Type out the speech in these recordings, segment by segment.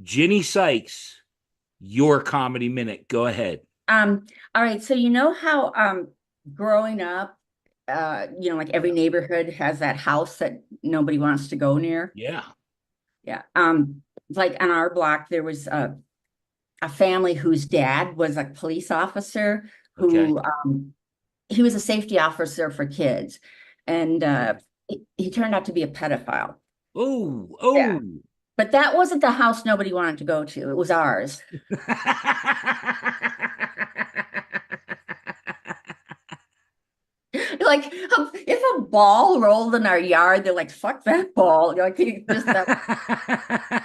Gini Sikes, your comedy minute. Go ahead. All right, so you know how growing up, like every Yeah. neighborhood has that house that nobody wants to go near. Yeah. Yeah. Like on our block, there was a family whose dad was a police officer Okay. who he was a safety officer for kids, and he turned out to be a pedophile. Oh, Yeah. oh. But that wasn't the house nobody wanted to go to. It was ours. Like if a ball rolled in our yard, they're like, "Fuck that ball!" You're like, just that.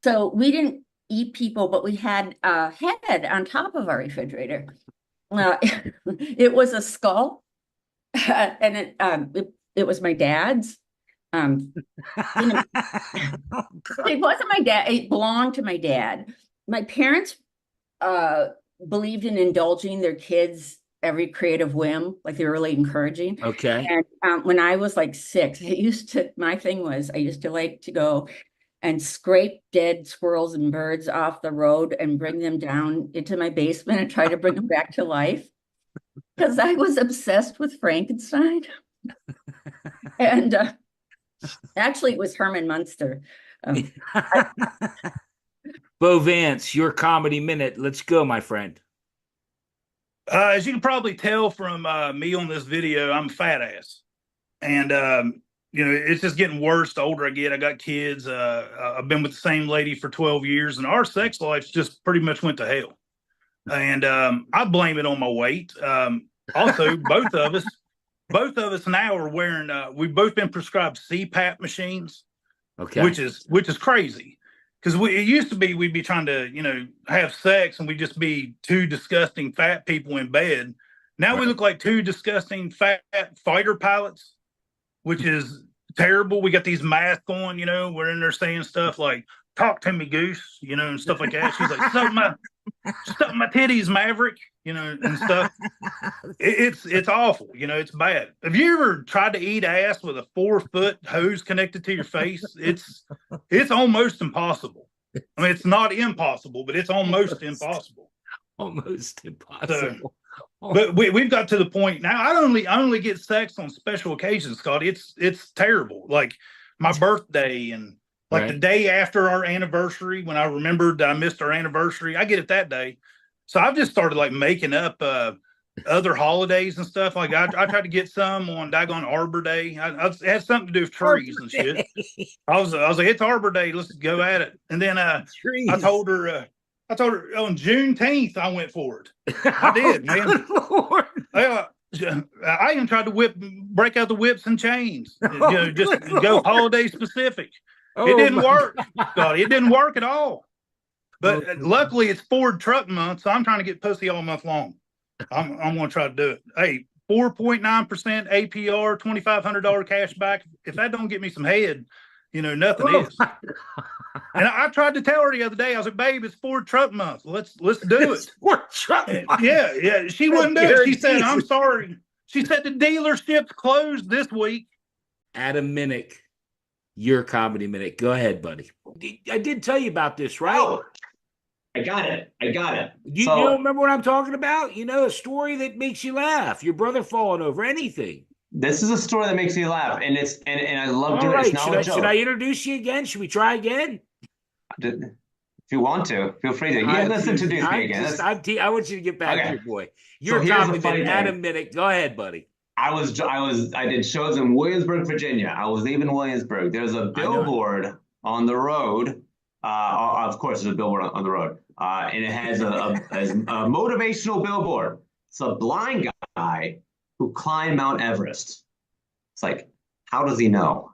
So we didn't eat people, but we had a head on top of our refrigerator. Uh, it was a skull, and it was my dad's. Um, you Oh, God. it wasn't my dad. It belonged to my dad. My parents uh, believed in indulging their kids every creative whim, like they were really encouraging. Okay. And when I was like 6, my thing was I used to like to go and scrape dead squirrels and birds off the road and bring them down into my basement and try to bring them back to life because I was obsessed with Frankenstein. And actually, it was Herman Munster. I, Bo Vance, your comedy minute. Let's go, my friend. As you can probably tell from me on this video, I'm a fat ass, and it's just getting worse the older I get. I got kids. I've been with the same lady for 12 years, and our sex life just pretty much went to hell. And I blame it on my weight. Also, both of us now are wearing. We've both been prescribed CPAP machines, Okay. which is crazy. Because it used to be we'd be trying to, have sex and we'd just be two disgusting fat people in bed. Now we Right. look like two disgusting fat fighter pilots, which is terrible. We got these masks on, we're in there saying stuff like, talk to me, goose, and stuff like that. She's like, stuff my titties, Maverick, and stuff. It's awful, it's bad. Have you ever tried to eat ass with a 4-foot hose connected to your face? It's almost impossible. I mean, it's not impossible, but it's almost impossible. Almost So, impossible. but we've got to the point now. I only get sex on special occasions, Scott. It's terrible. Like my birthday and like the Right. day after our anniversary, when I remembered that I missed our anniversary, I get it that day. So I've just started like making up other holidays and stuff. Like I tried to get some on Dagon Arbor Day. It had something to do with trees Arbor and shit. Day. I was like, it's Arbor Day. Let's go at it. And then I Trees. told her. I told her on Juneteenth I went for it. I Oh, did, man. good Lord. I, I even tried to break out the whips and chains. Oh, Just good go Lord. holiday specific. It Oh, didn't my work, God. God. It didn't work at all. Oh, But luckily, it's Ford Truck Month, so I'm trying to get pussy all month long. I'm going to try to do it. Hey, 4.9% APR, $2,500 cash back. If that don't get me some head, nothing oh is. my And I tried to tell her the other day. I was like, "Babe, it's Ford Truck Month. Let's do It's it." for truck And month. yeah. She That wouldn't do it. She said, guarantees "I'm it. sorry." She said the dealership's closed this week. Adam Minnick, your comedy minute. Go ahead, buddy. I did tell you about this, right? Oh, I got it. I got it. You don't So remember what I'm talking about? A story that makes you laugh. Your brother falling over anything. this is a story that makes me laugh, and and I love All doing it. It's right. not Should a I joke. introduce you again? Should we try again? If you want to, feel free to. Yeah, let's introduce me again. I want you to get back Okay. here, boy. So Your here's the comedy minute, funny Adam thing. Minnick. Go ahead, buddy. I did shows in Williamsburg, Virginia. I was leaving Williamsburg. There's a I know. billboard on the road. Of course, there's a billboard on the road, and it has a motivational billboard. It's a blind guy who climbed Mount Everest. It's like, how does he know?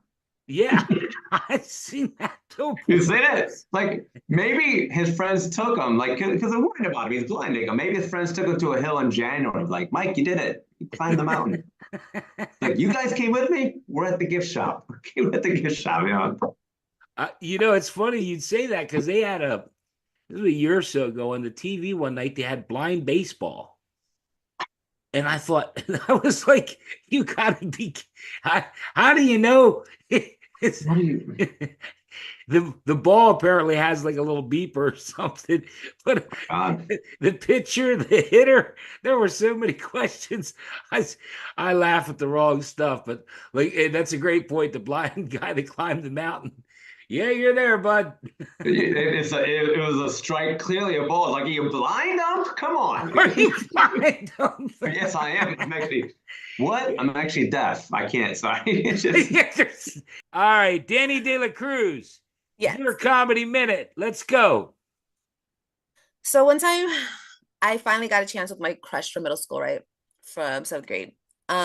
Yeah, I've seen that You billboard. see it? Like maybe his friends took him, like because they're worried about him. He's blind. They go, maybe his friends took him to a hill in January. Like, Mike, you did it. You climbed the mountain. Like you guys came with me. We're at the gift shop. We're at the gift shop. It's funny you'd say that because this was a year or so ago on the TV one night, they had blind baseball. And I thought, I was like, you gotta be, how do you know? It's, What do you? the ball apparently has like a little beeper or something. But God. the pitcher, the hitter, there were so many questions. I laugh at the wrong stuff, but like that's a great point. The blind guy that climbed the mountain. Yeah, you're there, bud. It was a strike, clearly a ball. Like, are you blind, Ump? Come on. Are you blind? Yes, I am. I'm actually, what? I'm actually deaf. I can't, sorry. It's just, All right, Danny De La Cruz. Yes. Your comedy minute. Let's go. So one time I finally got a chance with my crush from middle school, right? From 7th grade. What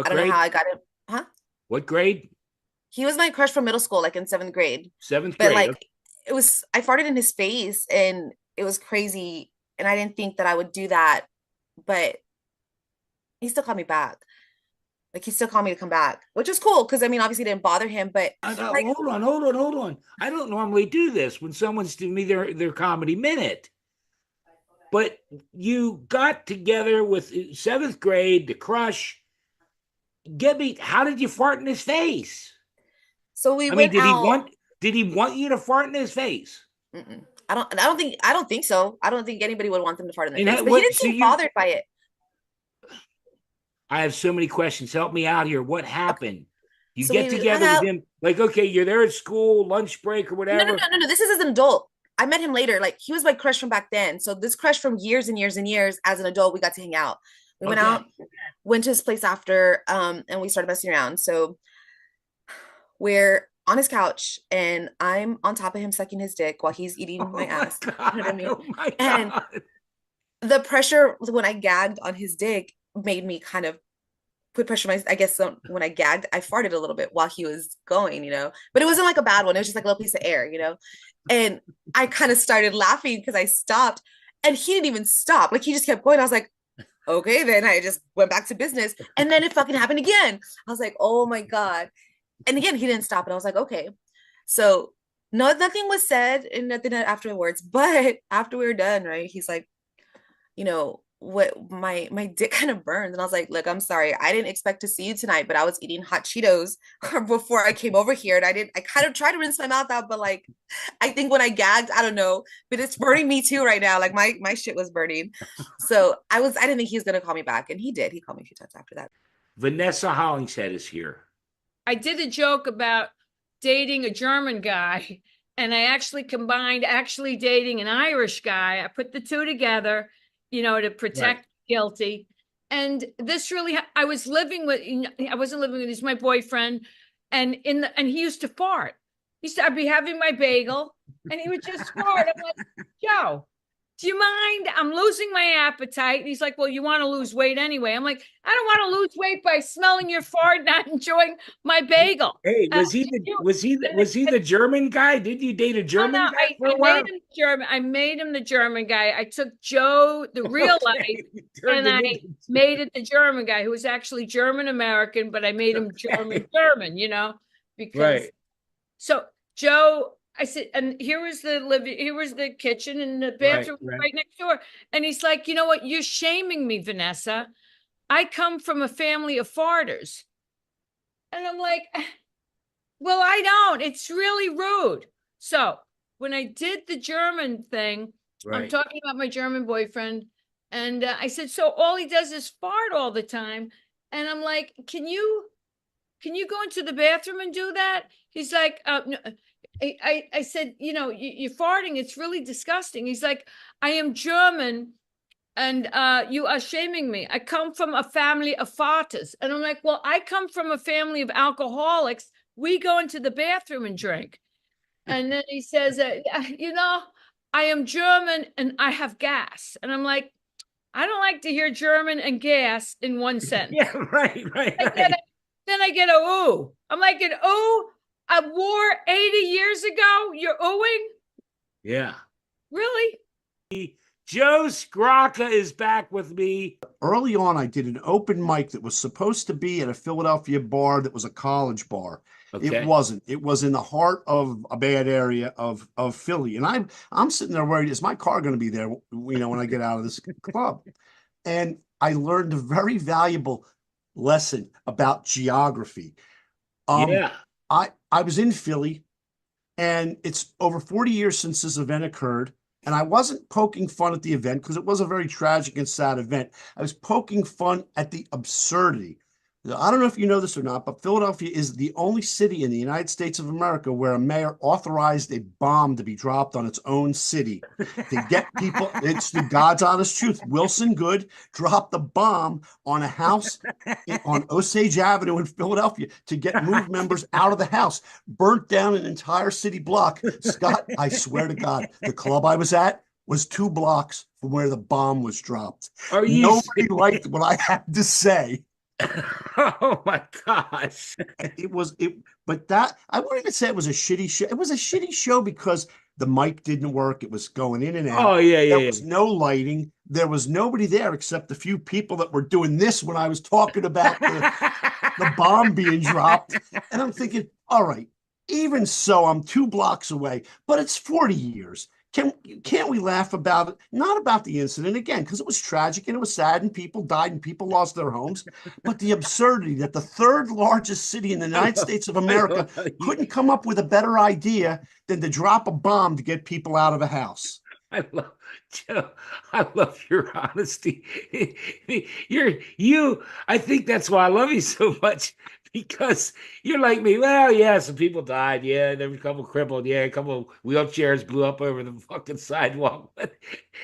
I don't grade? know how I got it. Huh? What grade? He was my crush from middle school, like in 7th grade. 7th But grade. like Okay. it was, I farted in his face and it was crazy. And I didn't think that I would do that, but he still called me back. Like he still called me to come back, which was cool because I mean, obviously it didn't bother him, but like, Hold on. I don't normally do this when someone's doing me their comedy minute. But you got together with 7th grade, the crush. Get me, how did you fart in his face? so we I mean, went out. did he want you to fart in his face? Mm-mm. I don't think so. I don't think anybody would want them to fart in their And face, that- but what- he didn't so seem you- bothered by it. I have so many questions. Help me out here. What happened? You So get we together hung out- with him, like, okay, you're there at school, lunch break or whatever. No. This is as an adult. I met him later. Like he was my crush from back then. So this crush from years and years and years as an adult, we got to hang out. We went Okay. out, went to his place after, and we started messing around. So we're on his couch and I'm on top of him sucking his dick while he's eating my ass. God, You know what I mean? oh my And God. the pressure when I gagged on his dick made me kind of put pressure on my, I guess when I gagged, I farted a little bit while he was going, you know, but it wasn't like a bad one. It was just like a little piece of air, you know, and I kind of started laughing because I stopped and he didn't even stop. Like he just kept going. I was like, okay, then I just went back to business and then it fucking happened again. I was like, oh my God. And again, he didn't stop. And I was like, okay. So no, nothing was said and nothing afterwards, but after we were done, right, he's like, you know, what my dick kind of burned. And I was like, look, I'm sorry. I didn't expect to see you tonight, but I was eating hot Cheetos before I came over here. And I kind of tried to rinse my mouth out, but like, I think when I gagged, I don't know, but it's burning me too right now. Like my shit was burning. So I didn't think he was going to call me back. And he did. He called me a few times after that. Vanessa Hollingshead is here. I did a joke about dating a German guy, and I actually combined actually dating an Irish guy. I put the two together, you know, to protect guilty. And this really, I wasn't living with, he's my boyfriend, and he used to fart. I'd be having my bagel, and he would just fart. I'm like, Joe, do you mind? I'm losing my appetite. And he's like, well, you want to lose weight anyway. I'm like, I don't want to lose weight by smelling your fart, not enjoying my bagel. Hey, was he the German guy? Did you date a German No, guy for a while? made him German. I made him the German guy. I took Joe, the real life, and I made it the German guy who was actually German American, but I made him German, you know, because so Joe, I said, and here was the kitchen and the bathroom right next door. And he's like, you know what? You're shaming me, Vanessa. I come from a family of farters. And I'm like, well, I don't. It's really rude. So when I did the German thing, I'm talking about my German boyfriend. And I said, so all he does is fart all the time. And I'm like, can you go into the bathroom and do that? He's like, no. I said, you know, you're farting. It's really disgusting. He's like, I am German and you are shaming me. I come from a family of farters. And I'm like, well, I come from a family of alcoholics. We go into the bathroom and drink. And then he says, you know, I am German and I have gas. And I'm like, I don't like to hear German and gas in one sentence. Yeah, right. Then I get a ooh. I'm like, an ooh? A war 80 years ago? You're oohing? Yeah. Really? Joe SCROCCA is back with me. Early on, I did an open mic that was supposed to be at a Philadelphia bar that was a college bar. Okay. It wasn't. It was in the heart of a bad area of Philly. And I'm sitting there worried, is my car going to be there, you know, when I get out of this club? And I learned a very valuable lesson about geography. Yeah. I was in Philly, And it's over 40 years since this event occurred. And I wasn't poking fun at the event because it was a very tragic and sad event. I was poking fun at the absurdity. I don't know if you know this or not, but Philadelphia is the only city in the United States of America where a mayor authorized a bomb to be dropped on its own city to get people. It's the God's honest truth. Wilson Good dropped the bomb on a house on Osage Avenue in Philadelphia to get MOVE members out of the house, burnt down an entire city block. Scott, I swear to God, the club I was at was 2 blocks from where the bomb was dropped. Are you Nobody liked what I had to say. Oh my gosh. But that, I wouldn't even say it was a shitty show. It was a shitty show because the mic didn't work. It was going in and out. Oh yeah, yeah. There was no lighting. There was nobody there except a few people that were doing this when I was talking about the bomb being dropped. And I'm thinking, all right, even so, I'm 2 blocks away, but it's 40 years. Can't we laugh about it? Not about the incident, again, because it was tragic and it was sad and people died and people lost their homes, but the absurdity that the 3rd largest city in the United States of America couldn't come up with a better idea than to drop a bomb to get people out of a house. I love Joe. I love your honesty. I think that's why I love you so much, because you're like me. Well, yeah, some people died. Yeah, there were a couple crippled. Yeah, a couple wheelchairs blew up over the fucking sidewalk. But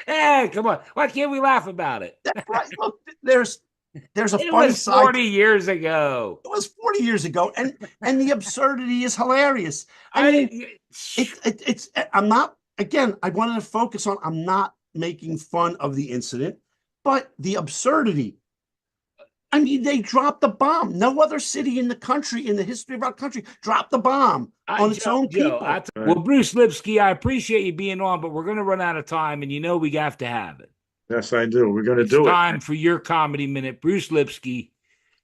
hey, come on, why can't we laugh about it? That's right. Look, there's a It funny was side. 40 years ago. It was 40 years ago, and the absurdity is hilarious. I mean, it's. I'm not. Again, I wanted to focus on. I'm not making fun of the incident, but the absurdity. I mean, they dropped the bomb. No other city in the country, in the history of our country, dropped the bomb on its own people. Well, Bruce Lipsky, I appreciate you being on, but we're going to run out of time, and we have to have it. Yes, I do. We're going to do it. It's time for your comedy minute. Bruce Lipsky,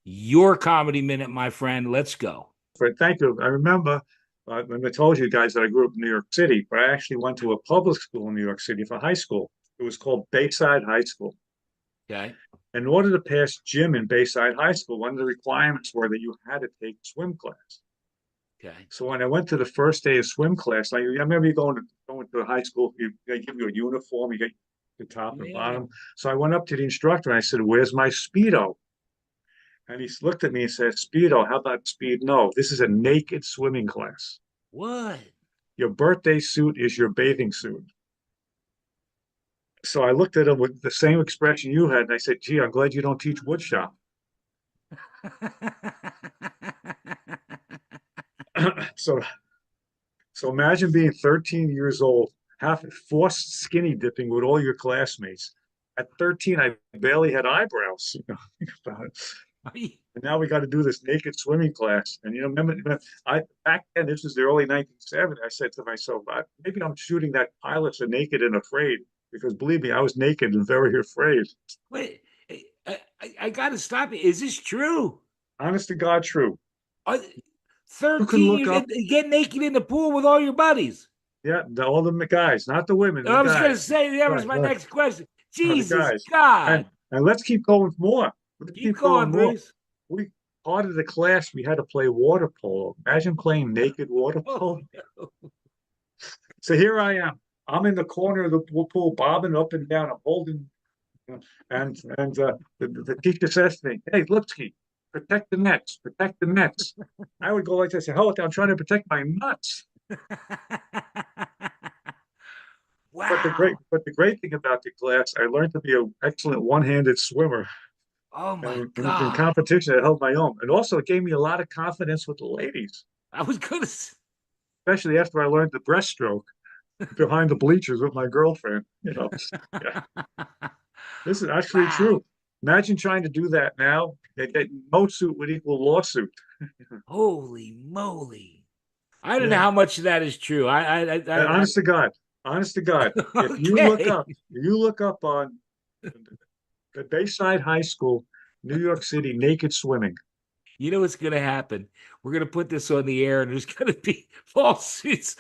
your comedy minute, my friend. Let's go. Thank you. I remember when I told you guys that I grew up in New York City, but I actually went to a public school in New York City for high school. It was called Bayside High School. Okay. In order to pass gym in Bayside High School, one of the requirements were that you had to take swim class. Okay. So when I went to the first day of swim class, I remember you going to high school, they give you a uniform, you get the top and bottom. So I went up to the instructor and I said, "Where's my Speedo?" And he looked at me and said, "Speedo, how about speed? No, this is a naked swimming class. What? Your birthday suit is your bathing suit." So I looked at him with the same expression you had, and I said, "Gee, I'm glad you don't teach woodshop." So imagine being 13 years old, forced skinny dipping with all your classmates. At 13, I barely had eyebrows. Think about it. And now we got to do this naked swimming class. And remember, back then, this was the early 1970s. I said to myself, maybe I'm shooting that Pilots Are Naked and Afraid, because believe me, I was naked and very afraid. Wait, I got to stop you. Is this true? Honest to God, true. 13, you get naked in the pool with all your buddies. Yeah, all the guys, not the women. I was going to say, that was my next question. Jesus God. God. And let's keep going more. Keep going, Bruce. Part of the class, we had to play water polo. Imagine playing naked water polo. Oh, no. So here I am. I'm in the corner of the pool, bobbing up and down. I'm holding, and the teacher says to me, "Hey, Lipsky, protect the nets, protect the nets." I would go like this, "Hell, I'm trying to protect my nuts." Wow. But the great thing about the class, I learned to be an excellent one-handed swimmer. Oh my God! In competition, I held my own, and also it gave me a lot of confidence with the ladies. I was gonna, especially after I learned the breaststroke behind the bleachers with my girlfriend. Yeah. This is actually true. Imagine trying to do that now. No suit would equal lawsuit. Holy moly! I don't know how much of that is true. Honest to God. If you look up on the Bayside High School, New York City, naked swimming. You know what's going to happen? We're going to put this on the air, and there's going to be lawsuits.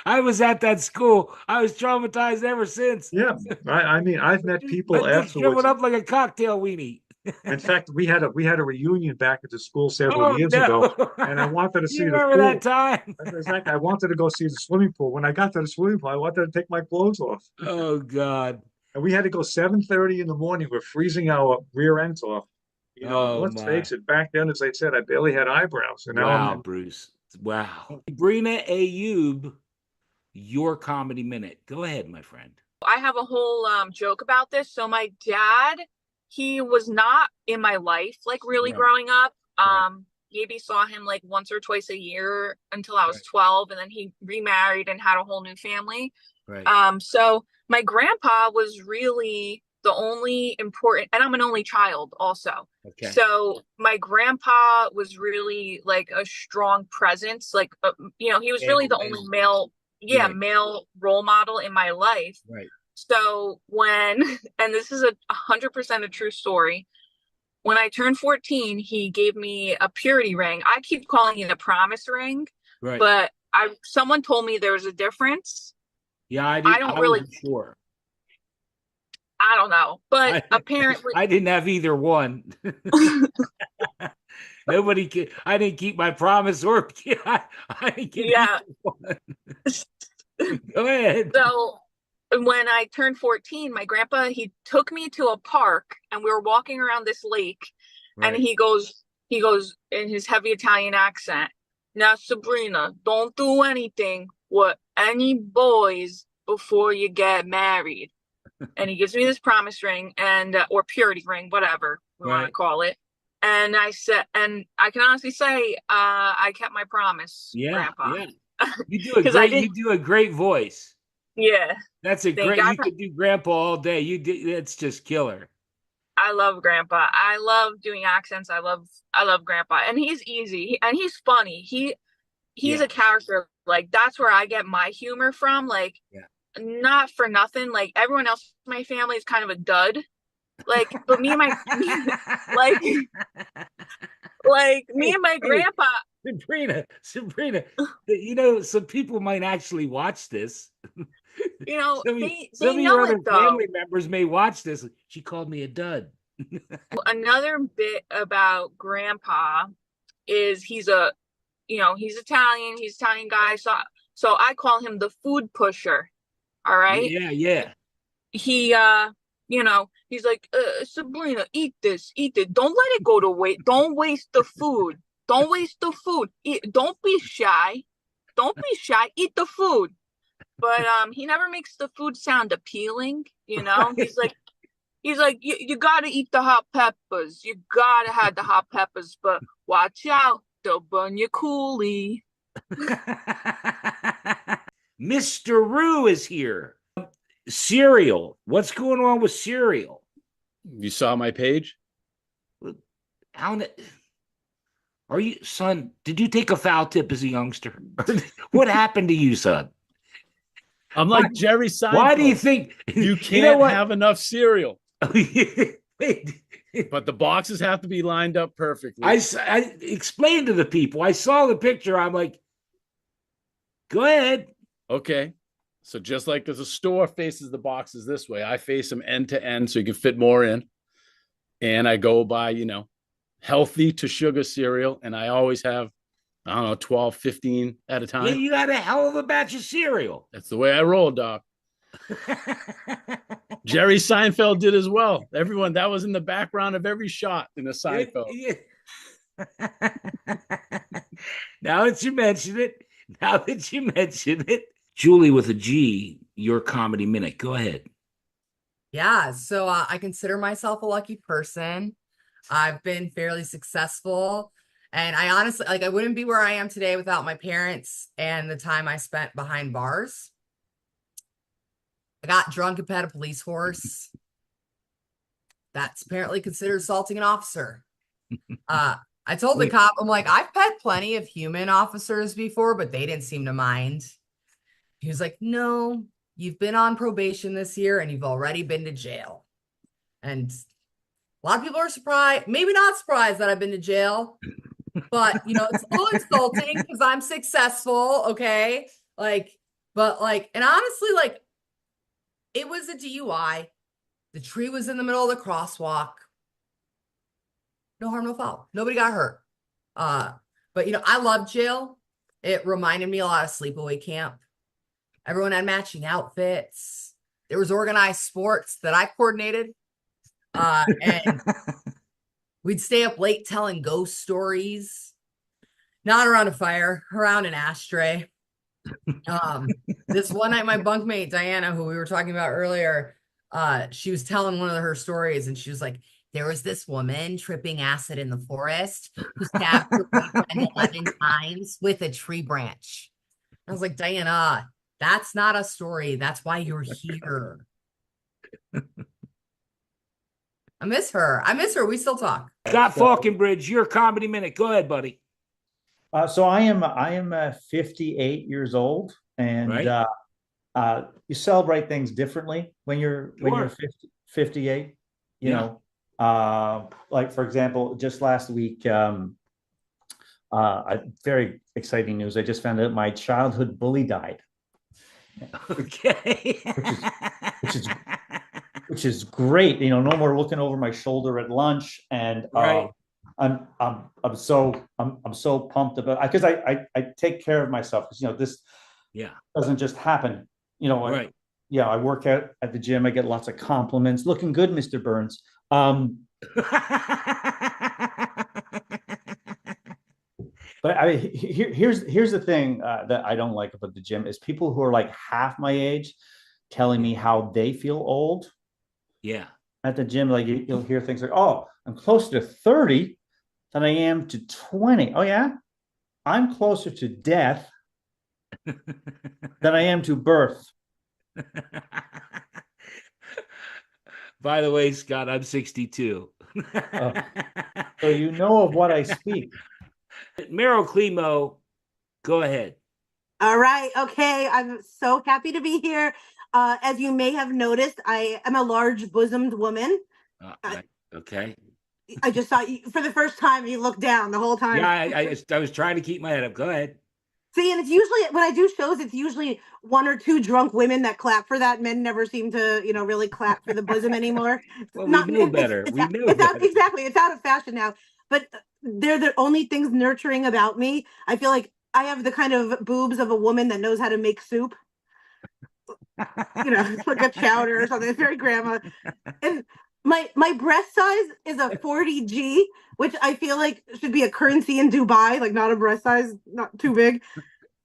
I was at that school. I was traumatized ever since. Yeah, I mean, I've met people afterwards. Shriveled up like a cocktail weenie. In fact, we had a reunion back at the school several Oh years no! ago, and I wanted to see You the remember that pool. time? Exactly. I wanted to go see the swimming pool. When I got to the swimming pool, I wanted to take my clothes off. Oh God! And we had to go 7:30 in the morning. We're freezing our rear ends off. You know, Oh let's my! face it, back then, as I said, I barely had eyebrows. And now Wow, I'm Bruce! Wow, Sabrina Ayub, your comedy minute. Go ahead, my friend. I have a whole joke about this. So my dad, he was not in my life like really Right. growing up. Right. Maybe saw him like once or twice a year until I was Right. 12, and then he remarried and had a whole new family. Right. So my grandpa was really the only important, and I'm an only child also. Okay. So my grandpa was really like a strong presence, like you know, he was really the only male, Right. male role model in my life. Right. So when, and this is 100% a true story, when I turned 14, he gave me a purity ring. I keep calling it a promise ring, Right. but someone told me there was a difference. Yeah, I I don't really, wasn't sure. I don't know, but apparently I didn't have either one. Nobody can. I didn't keep my promise, or I didn't get either one. Go ahead. So when I turned 14, my grandpa, he took me to a park and we were walking around this lake, and he goes in his heavy Italian accent, "Now, Sabrina, don't do anything with any boys before you get married." And he gives me this promise ring and or purity ring, whatever we want to call it. And I said, and I can honestly say, I kept my promise, Grandpa. Yeah. You do a great. You do a great voice. Yeah, that's a great. You could do Grandpa all day. You did. That's just killer. I love Grandpa. I love doing accents. I love Grandpa, and he's easy and he's funny. He's a character. Like that's where I get my humor from. Like, not for nothing. Like everyone else in my family is kind of a dud. Like, but me and my like me and my grandpa. Sabrina, you know, some people might actually watch this. You know, some of know your other it, though. family members may watch this. She called me a dud. Another bit about Grandpa is he's Italian. He's an Italian guy. So I call him the food pusher. All right. Yeah. He he's like, Sabrina, eat this. Don't let it go to waste. Don't waste the food. Don't waste the food. Don't be shy. Eat the food. But he never makes the food sound appealing. You know, he's like, you gotta eat the hot peppers. You gotta have the hot peppers, but watch out, they'll burn your coolie. MYSTARU is here. Cereal. What's going on with cereal? You saw my page? Are you, son? Did you take a foul tip as a youngster? What happened to you, son? I'm like Jerry Seinfeld. Why do you think you can't have enough cereal? But the boxes have to be lined up perfectly. I explained to the people. I saw the picture. I'm like, go ahead. Okay. So just like as a store faces the boxes this way, I face them end to end so you can fit more in. And I go by, healthy to sugar cereal. And I always have, 12, 15 at a time. Yeah, you got a hell of a batch of cereal. That's the way I roll, Doc. Jerry Seinfeld did as well. Everyone, that was in the background of every shot in a Seinfeld. Now that you mention it, Julie with a G, your comedy minute. Go ahead. Yeah, so I consider myself a lucky person. I've been fairly successful, and I honestly, I wouldn't be where I am today without my parents and the time I spent behind bars. I got drunk and pet a police horse. That's apparently considered assaulting an officer. I told the cop, I'm like, I've pet plenty of human officers before, but they didn't seem to mind. He was like, no, you've been on probation this year and you've already been to jail. And a lot of people are surprised, maybe not surprised that I've been to jail, but it's a little insulting because I'm successful. Okay. And honestly, it was a DUI. The tree was in the middle of the crosswalk. no harm, no foul. Nobody got hurt. But you know, I love jail. It reminded me a lot of sleepaway camp. Everyone had matching outfits. There was organized sports that I coordinated. And we'd stay up late telling ghost stories. Not around a fire, around an ashtray. This one night, my bunkmate, Diana, who we were talking about earlier, she was telling one of her stories, and she was like, there was this woman tripping acid in the forest who stabbed her boyfriend 11 times with a tree branch. I was like, Diana, that's not a story. That's why you're here. I miss her. I miss her. We still talk. Scott Falconbridge, your comedy minute. Go ahead, buddy. So I am 58 years old, and Right. You celebrate things differently when you're 58. You know, like for example, just last week, very exciting news. I just found out my childhood bully died. Okay. which is great. You know, no more looking over my shoulder at lunch, and Right. I'm so pumped about, because I take care of myself, because you know this doesn't just happen. You know, Right. I work out at the gym. I get lots of compliments. Looking good, Mr. Burns. But here's the thing that I don't like about the gym is people who are like half my age telling me how they feel old. Yeah. At the gym, like you'll hear things like, "Oh, I'm closer to 30 than I am to 20." Oh yeah, I'm closer to death than I am to birth. By the way, Scott, I'm 62. So you know of what I speak. MERYL KLEMOW, go ahead. All right. Okay. I'm so happy to be here. As you may have noticed, I am a large bosomed woman. Okay. I just saw you for the first time. You looked down the whole time. Yeah, I was trying to keep my head up. Go ahead. See, and it's usually when I do shows, it's usually one or two drunk women that clap for that. Men never seem to, really clap for the bosom anymore. Well, we know better. We know better. Exactly. It's out of fashion now. But they're the only things nurturing about me. I feel like I have the kind of boobs of a woman that knows how to make soup. Like a chowder or something. It's very grandma. And my breast size is a 40G, which I feel like should be a currency in Dubai, like not a breast size, not too big.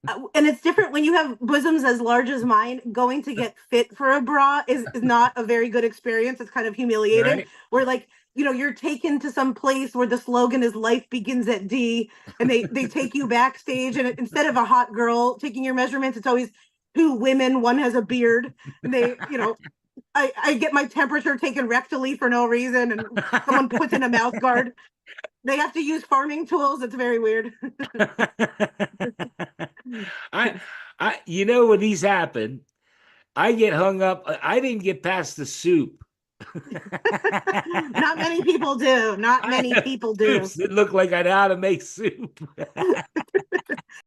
And it's different when you have bosoms as large as mine. Going to get fit for a bra is not a very good experience. It's kind of humiliating. Right. Where like, you're taken to some place where the slogan is "Life begins at D," and they take you backstage, and instead of a hot girl taking your measurements, it's always two women. One has a beard, and they, I get my temperature taken rectally for no reason, and someone puts in a mouth guard. They have to use farming tools. It's very weird. When these happen, I get hung up. I didn't get past the soup. Not many people do. Not many people do. It looked like I know how to make soup.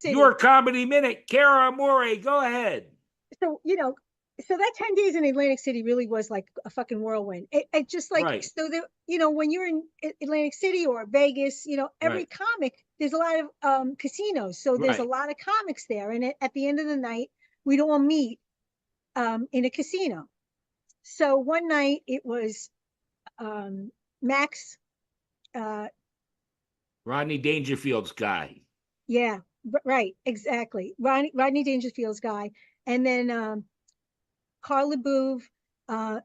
Your comedy minute, Cara Amore, go ahead. So, so that 10 days in Atlantic City really was like a fucking whirlwind. It just like, Right. So there, when you're in Atlantic City or Vegas, every Right. comic, there's a lot of casinos. So there's Right. a lot of comics there. And at the end of the night, we'd all meet in a casino. So one night it was Max. Rodney Dangerfield's guy. Yeah, right. Exactly. Rodney Dangerfield's guy. And then Carla Bouv, a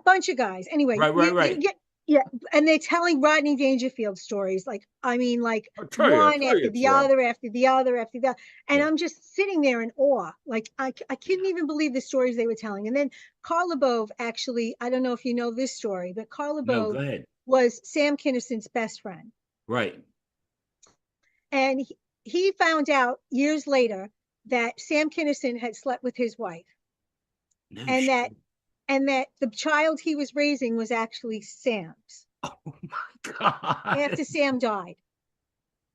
bunch of guys. Anyway, Right. Yeah, and they're telling Rodney Dangerfield stories. Like, I mean, like tell you, one tell after you, the Troy. other, after the other, after the other. And Yeah. I'm just sitting there in awe. Like, I couldn't even believe the stories they were telling. And then Carla Bouv, actually, I don't know if you know this story, but Carla No, go Bouv ahead. was Sam Kinnison's best friend. Right. And he found out years later that Sam Kinison had slept with his wife. No and shit. that the child he was raising was actually Sam's. Oh my God. After Sam died.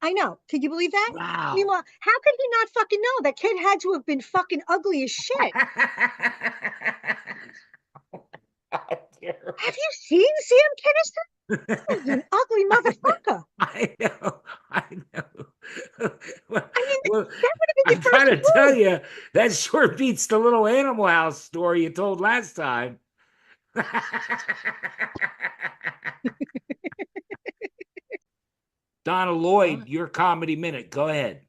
I know. Can you believe that? Wow. Meanwhile, how could he not fucking know? That kid had to have been fucking ugly as shit. Have you seen Sam Kinison? He's an ugly motherfucker. I know. Well, I mean, well, that would I have been your gotta first tell move. you, that sure beats the little Animal House story you told last time. Donna Lloyd, your comedy minute. Go ahead.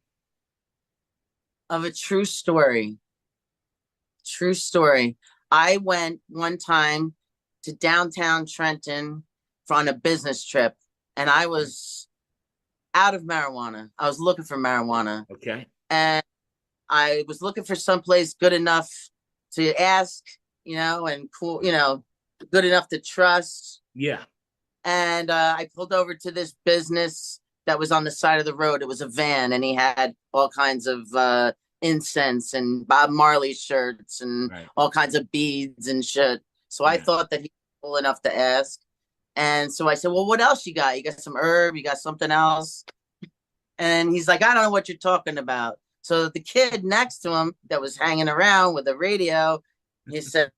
Of a true story. True story. I went one time to downtown Trenton on a business trip, and I was out of marijuana. I was looking for marijuana. Okay. And I was looking for someplace good enough to ask, and cool, good enough to trust. Yeah. And I pulled over to this business that was on the side of the road. It was a van, and he had all kinds of incense and Bob Marley shirts and all kinds of beads and shit. So I thought that he was cool enough to ask. And so I said, well, what else you got? You got some herb? You got something else? And he's like, I don't know what you're talking about. So the kid next to him that was hanging around with the radio, he said,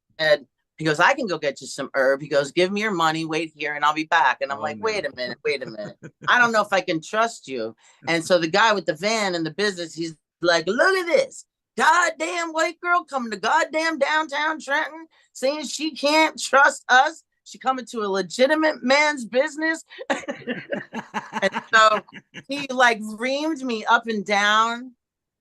he goes, I can go get you some herb. He goes, give me your money, wait here, and I'll be back. And I'm like, wait a minute. I don't know if I can trust you. And so the guy with the van and the business, he's like, look at this goddamn white girl coming to goddamn downtown Trenton saying she can't trust us. She coming to a legitimate man's business. And so he like reamed me up and down.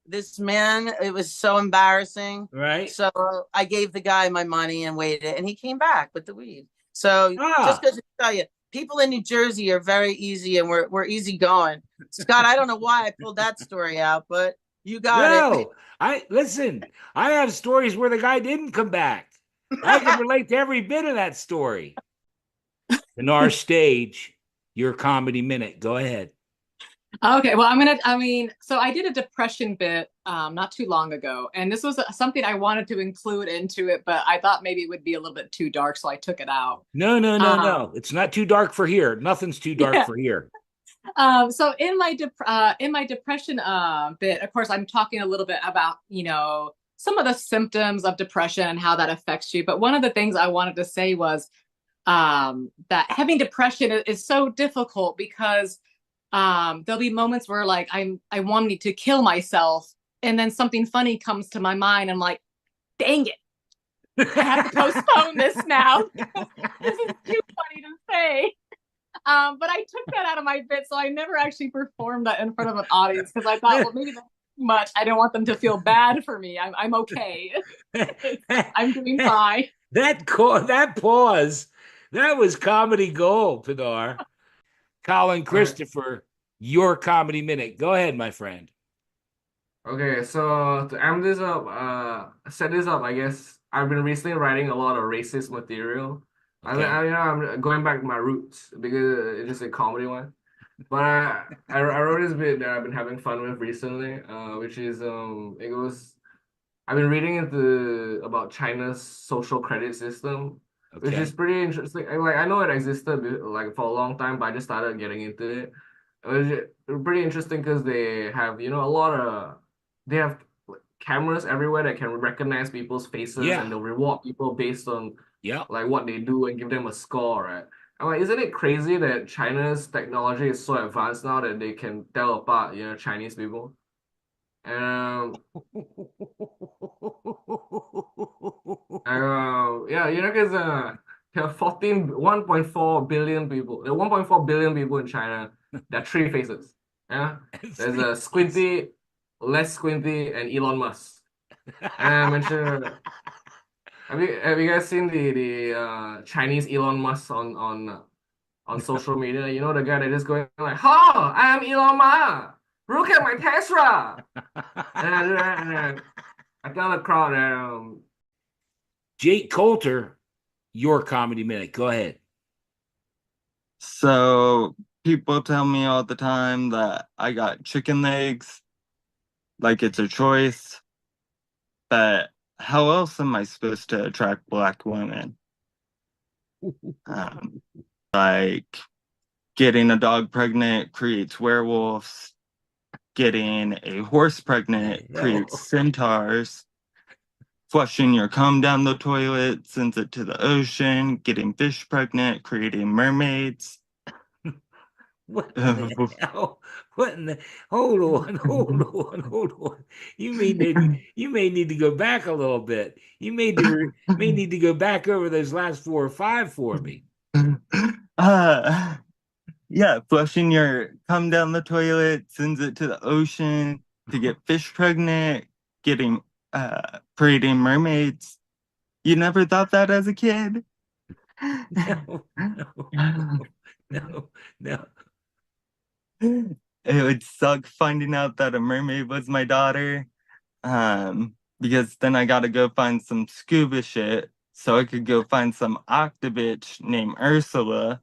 This man, it was so embarrassing. Right. So I gave the guy my money and waited, and he came back with the weed. So just because I tell you, people in New Jersey are very easy, and we're easy going. Scott, I don't know why I pulled that story out, but you got it. I have stories where the guy didn't come back. I can relate to every bit of that story. In our stage, your comedy minute. Go ahead. Okay, well, so I did a depression bit not too long ago, and this was something I wanted to include into it, but I thought maybe it would be a little bit too dark, so I took it out. No. It's not too dark for here. Nothing's too dark for here. So in my depression bit, of course, I'm talking a little bit about, some of the symptoms of depression and how that affects you. But one of the things I wanted to say was that having depression is so difficult because there'll be moments where like I wanted to kill myself, and then something funny comes to my mind. I'm like, dang it, I have to postpone this now. This is too funny to say. But I took that out of my bit, so I never actually performed that in front of an audience because I thought, well, maybe that's too much. I don't want them to feel bad for me. I'm okay. I'm doing fine. That pause, that was comedy gold, Pinar. Colin Christopher, your comedy minute. Go ahead, my friend. Okay, so to amp this up, set this up, I guess I've been recently writing a lot of racist material. Okay. I'm going back to my roots because it's just a comedy one. But I wrote this bit that I've been having fun with recently, which is I've been reading about China's social credit system. Which is pretty interesting. Like I know it existed like for a long time, but I just started getting into it. It was pretty interesting because they have they have cameras everywhere that can recognize people's faces, and they'll reward people based on like what they do and give them a score, right? I'm like, isn't it crazy that China's technology is so advanced now that they can tell apart Chinese people? And because there are 1.4 billion people. There are 1.4 billion people in China. There are three faces. Yeah, there's a squinty, less squinty, and Elon Musk. And I mentioned, have you guys seen the Chinese Elon Musk on social media? You know the guy that is going like, "Oh, I am Elon Musk. Look at my Tesla." and I tell the crowd that Jake Coulter, your comedy minute. Go ahead. So people tell me all the time that I got chicken legs, like it's a choice. But how else am I supposed to attract Black women? Like getting a dog pregnant creates werewolves. Getting a horse pregnant creates centaurs. Flushing your cum down the toilet sends it to the ocean. Getting fish pregnant, creating mermaids. What in the hell? What in the? Hold on, hold on, hold on. You may need to go back a little bit. You may need to go back over those last 4 or 5 for me. Yeah, flushing your cum down the toilet sends it to the ocean to get fish pregnant, getting parading mermaids. You never thought that as a kid? No, no, no. It would suck finding out that a mermaid was my daughter. Because then I gotta go find some scuba shit so I could go find some octobitch named Ursula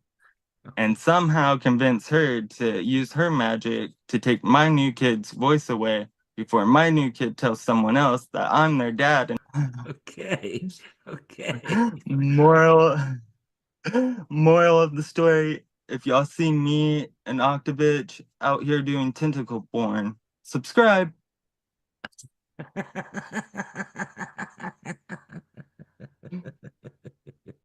and somehow convince her to use her magic to take my new kid's voice away before my new kid tells someone else that I'm their dad. Okay, okay. Moral of the story, if y'all see me and Octobitch out here doing tentacle porn, subscribe.